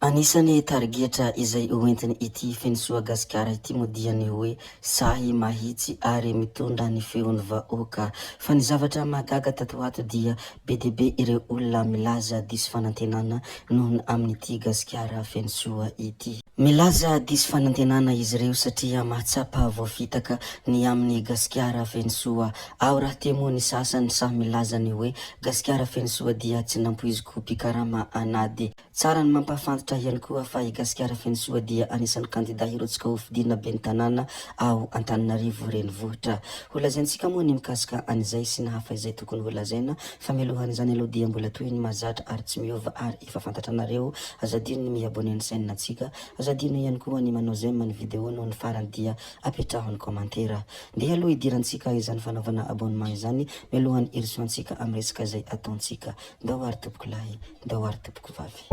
Anisany tarigetra izay hoentiny ity fenisoa gasikara ity moa dia ny hoe sahy mahitsy ary mitondra ny feon'ny vahoaka. Fa ny zavatra mahagaga tato ato dia be dia be ireo olona milaza diso fanantenana noho amin'ity gasikara fenisoa ity. Milaza diso fanantenana izy ireo satria mahatsapa voafitaka ny amin'ny gasikara fenisoa. Ao raha temo ny sasany sa milaza ny hoe gasikara fenisoa dia tsy nampoiziko pikarama anady. Tsara ny mampafantatra ihany koa fa i gasikara fenisoa dia anisan'ny kandida hirotsika ho fidina ben'ny tanàna ao Antananarivo renivohitra. Ho lazaintsika moa ny mikasika an'izay sy ny hafa izay tokony ho lazaina, fa mialohan'izany aloha dia mbola toy ny mahazatra ary tsy miova ary efa fantatra anareo, azadino ny mi-abonné ny chaîne antsika, azadino ihany koa ny manao j'aime ny vidéo noho ny farany dia apetraho ny commentaire. Ndeha aloha idirantsika izany fanaovana abonnement izany mialohan'ny irisoantsika amin'ny resaka izay ataontsika. Ndao ary tompoko lahy, ndao ary tompoko vavy.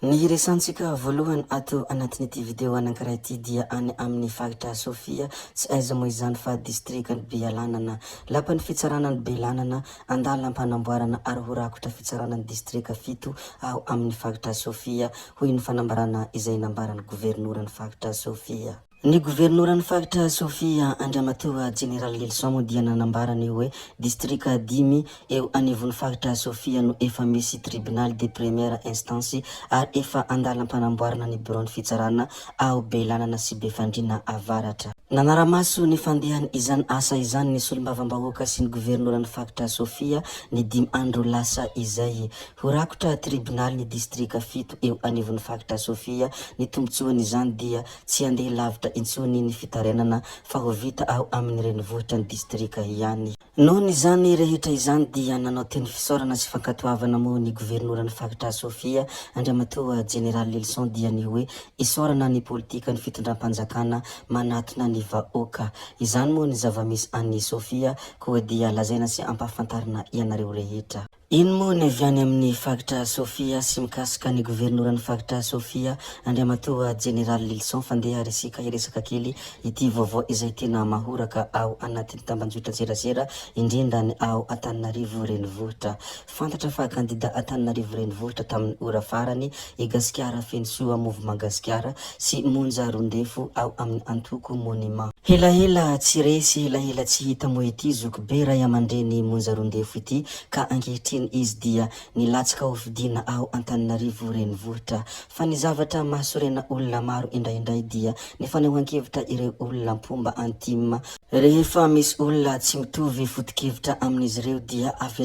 Ny resantsika voalohany ato anatin'ity video anankiray ity dia any amin'ny faritra Sofia, tsy aiza moa izany fa distrikany Bealanana. Lapan'ny fitsaranany Bealanana andala ampanamboarana ary ho rakotra fitsaranany distrika 7 ao amin'ny faritra Sofia, hoy ny fanambarana izay nambarany governoran'ny faritra Sofia. Ny governoran'ny faritra Sofia Andriamatoa General Lilson moa dia nanambarany hoe distrika 10 eo anivon'ny faritra Sofia no efa misy tribunal de première instance ary efa andala ampanamboarana ny bureau-ny fitsarana ao Bealanana sy Befandriana avaratra. Nanaramaso ny fandehany izany asa izany ny solombavam-bahoaka sy ny governoran'ny faritra Sofia ny 5 andro lasa izay. Ho rakotra tribunal ny distrika 7 eo anivon'ny faritra Sofia, ny tombotsoany izany dia tsy andeha lavitra intsony ny fitarenana fa ho vita ao amin'ny renivohitra ny distrika ihany. Nohon' izany rehetra izany dia nanao teny fisaorana sy fankatoavana moa ny governoran'ny faritra Sofia Andriamatoa General Lilson dia ny hoe isaorana ny politika ny fitondram-panjakana manatona ny vahoaka. Izany moa ny zava-misy an'ny Sofia koa dia lazaina sy ampahafantarina ianareo rehetra. Ino moa ny avy any amin'ny faritra Sofia sy mikasika ny governoran'ny faritra Sofia Andriamatoa General Lilson, fandeha resika iresaka kely ity vaovao izay tena mahoraka ao anatin'ny tambanjotra serasera indrindra ny ao Antananarivo renivohitra. Fantatra fa kandida Antananarivo renivohitra tamin'ny ora farany i gasikara fenisoa mouvement gasikara sy monja rondefo ao amin'ny antoko monument. Helahela tsy resy, helahela tsy hita moa ity zoko be ray aman-dreny monja rondefo ity ka ankehitriny izy dia nilatsaka ho fidina ao Antananarivo renivohitra. Fa ny zavatra mahasorena olona maro indraindray dia ny fanehoan-kevitra ireo olona mpomba antima. Rehefa misy olona tsy mitovy foto-kevitra amin'izy ireo dia avy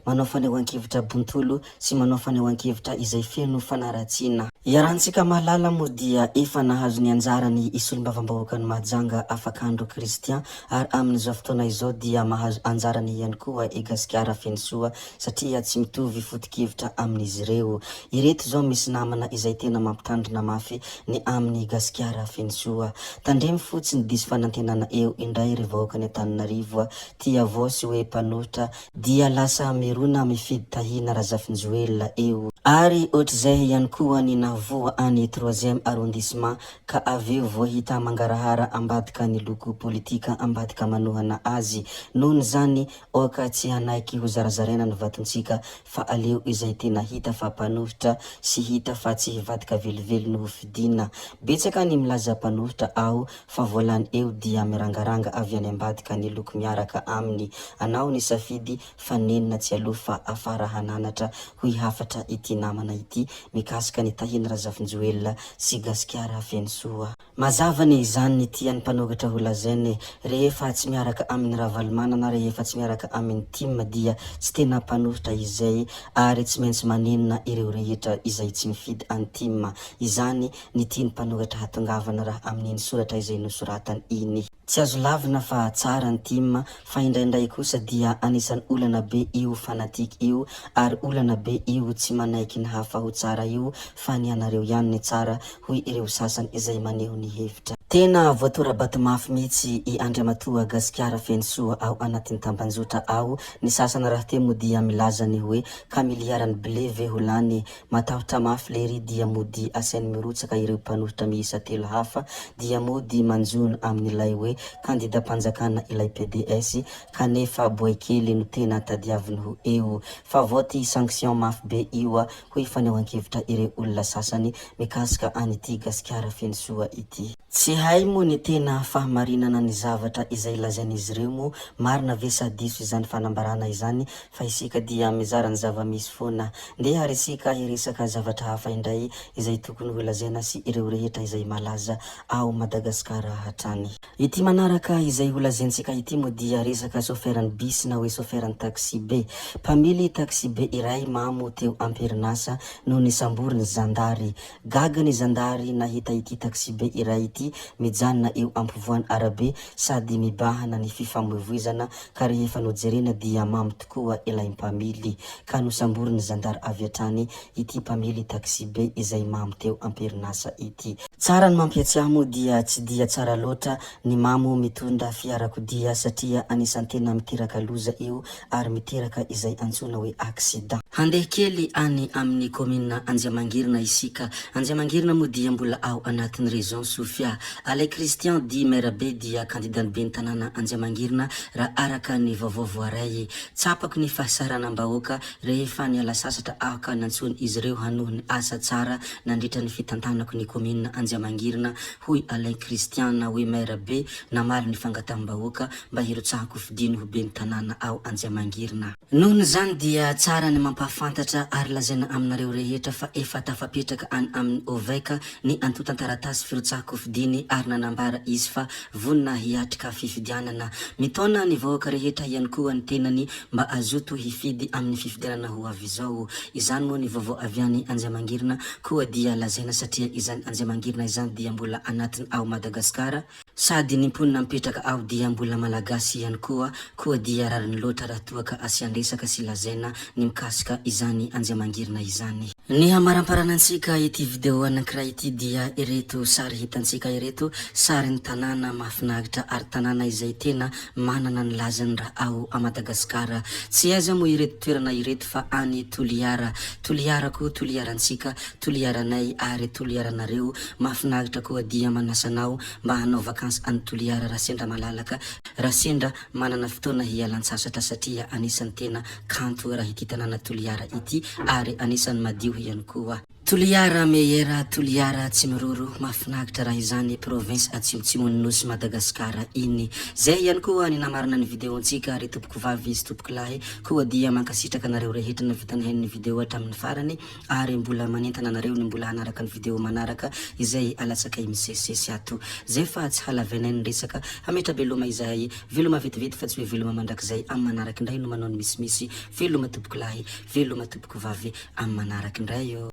manao fanehoan-kevitra bontolo sy manao fanehoan-kevitra izay feno fanaratsiana. Iarantsika mahalala moa dia efa nahazo ny anjarany solombavam-bahoaka ny Mahajanga Afakandro Kristian ary amin'izao fotoana izao dia mahazo anjarany ihany koa i gasikara fenisoa satria tsy mitovy foto-kevitra amin'izy ireo. Ireto zao misy namana izay tena mampitandrina mafy ny amin'ny gasikara fenisoa. Tandremy fotsiny diso fanantenana eo indray ry vahoaka ny Antananarivo tia voasy hoe mpanohitra dia lasa merona mifidy tahina Razafinjoelina eo. Ary ohatr'izay ihany koa ny navoa any 3e arrondissement ka aveo voahita mangarahara ambadika ny loko politika ambadika manohana azy. Nohon' zany oka tsy hanaiky ho zarazaraina ny vatontsika fa aleo izay tena hita fa mpanohitra sy hita fa tsy hivadika velively no fidina. Betsaka ny milaza mpanohitra ao fa volany eo dia mirangaranga avy any ambadika ny loko miaraka aminy. Anao ny safidy fa nenina tsy aloha fa afara hananatra ho hafatra ity namana ity mikasika ny tahiny Razafinjoelina sy gasikara fenisoa. Mazava ny izany ny tian'ny mpanokatra ho lazainy rehefa tsy miaraka amin'ny ravalimanana, rehefa tsy miaraka amin'ny team dia tsy tena mpanohitra izay ary tsy maintsy manenina ireo rehetra izay tsy mifidy any team. Izany ny tian'ny mpanokatra hatongavana raha amin'iny soratra izay nosoratany iny. Tsy azo lavina fa tsara ny team fa indraindray kosa dia anisan'ny olana be io fanatiky io ary olana be io tsy manaiky ny hafa ho tsara io fa ny ny anareo ihany ny tsara hoy ireo sasany izay maneho ny hevitra. Tena voatorabato mafy mihitsy i Andriamatoa Gasikara Fensoa ao anatin'ny tambanjota ao. Ny sasany raha temo dia milaza ny hoe ka miliarany blé ve ho lany, matahotra mafy lery dia mody asainy mirotsaka ireo mpanohitra miisa 3 hafa dia mody manjono amin'ilay hoe kandidam-panjakana ilay PDS kanefa boekely no tena tadiaviny ho eo. Fa voty sanction mafy be io hoy fanehoan-kevitra ireo olona sasany mikasika an'ity Gasikara Fensoa ity. Tsy hay mo ny tena fahamarinana ny zavatra izay lazain'izy ireo mo, marina ve sa diso izany fanambarana izany, fa isika dia mizara ny zava-misy foana. Ndeha ary isika hiresaka zavatra hafa indray izay tokony ho lazaina sy ireo rehetra izay malaza ao Madagasikara hatrany. Ity manaraka izay ho lazaintsika ity mo dia resaka soferan'ny bus na hoe soferan'ny taxi be. Mpamily taxi be iray mamo teo amperinasa no nisamboriny zandary. Gaga ny zandary nahita ity taxi be iray ity mijanona eo ampovoany arabe sady mibahana ny fifamoivoizana ka rehefa nojerena dia mamy tokoa ilay mpamily ka nosamboriny zandary avy hatrany ity mpamily taxi be izay mamy teo amperinasa ity. Tsara ny mampiatsiahy mo dia tsy dia tsara loatra ny mamo mitondra fiarakodia satria anisan'ny tena miteraka loza eo ary miteraka izay antsona hoe accident. Handeha kely any amin'ny commune Anjiamangirina isika. Anjiamangirina mo dia mbola ao anatin'ny région Sofia. Alay Christian di maire be dia candidat be ny tanàna Anjiamangirina raha araka ny vaovao voaray. Tsapako ny fahasaranam-bahoaka rehefa niala sasatra aho ka nantsony izy ireo hanohy ny asa tsara nandritra ny fitantanako ny commune Anjiamangirina hoy Alay Christian na hoe maire be namaly ny fangataham-bahoaka mba hirotsahako fidiny ho be ny tanàna ao Anjiamangirina. Nohony zany dia tsara ny mampafantatra ary lazaina aminareo rehetra fa efa tafapetraka any amin'ny oveka ny antotan-taratasy firotsahako fidiny ary nanambara izy fa vonina hiatrika fifidianana. Mitona ny vahoaka rehetra ihany koa ny tenany mba azoto hifidy amin'ny fifidianana ho avy izao. Izany moa ny vaovao avy any Anjiamangirina koa dia lazaina satria izany Anjiamangirina izany dia mbola anatiny ao Madagasikara sady ny mponina mipetraka ao dia mbola malagasy ihany koa dia rariny loatra raha toa ka asiandresaka sy lazaina ny mikasika izany Anjiamangirina izany. Ny hamaramparanansika ity video anankiray ity dia ireto sary hitantsika ireto sary ny tanàna mahafinaritra ary tanàna izay tena manana ny lazany raha ao a Madagasikara. Tsy aiza mo ireto toerana ireto fa any Toliara. Toliarako, Toliarantsika, Toliaranay ary Toliaranareo. Mahafinaritra koa dia manasanao mba hanao vakansy any Toliara raha sendra malalaka, raha sendra manana fotoana hialan-tsasatra satria anisan'ny tena kanto raha ity tanàna Toliara ity ary anisan'ny madio ihany koa. Toliara Meyera, Toliara Tsimiroro, mahafinaritra raha izany province atsimotsimon'ny nosy Madagasikara iny. Zay ihany koa ny namarina ny videontsika ary tompoko vavy sy tompoko lahy koa dia mankasitraka nareo rehetra na vitany hain'ny video hatramin'ny farany ary mbola manentana nareo ny mbola hanaraka ny video manaraka izay alatsakay misesisesy ato. Zay fa tsy halavainay ny resaka hametra veloma izay veloma vetivety fa tsy hoe veloma mandrakizay amin'ny manaraka indray no manao ny misimisy veloma tompoko lahy veloma tompoko vavy amin'ny manaraka indray io.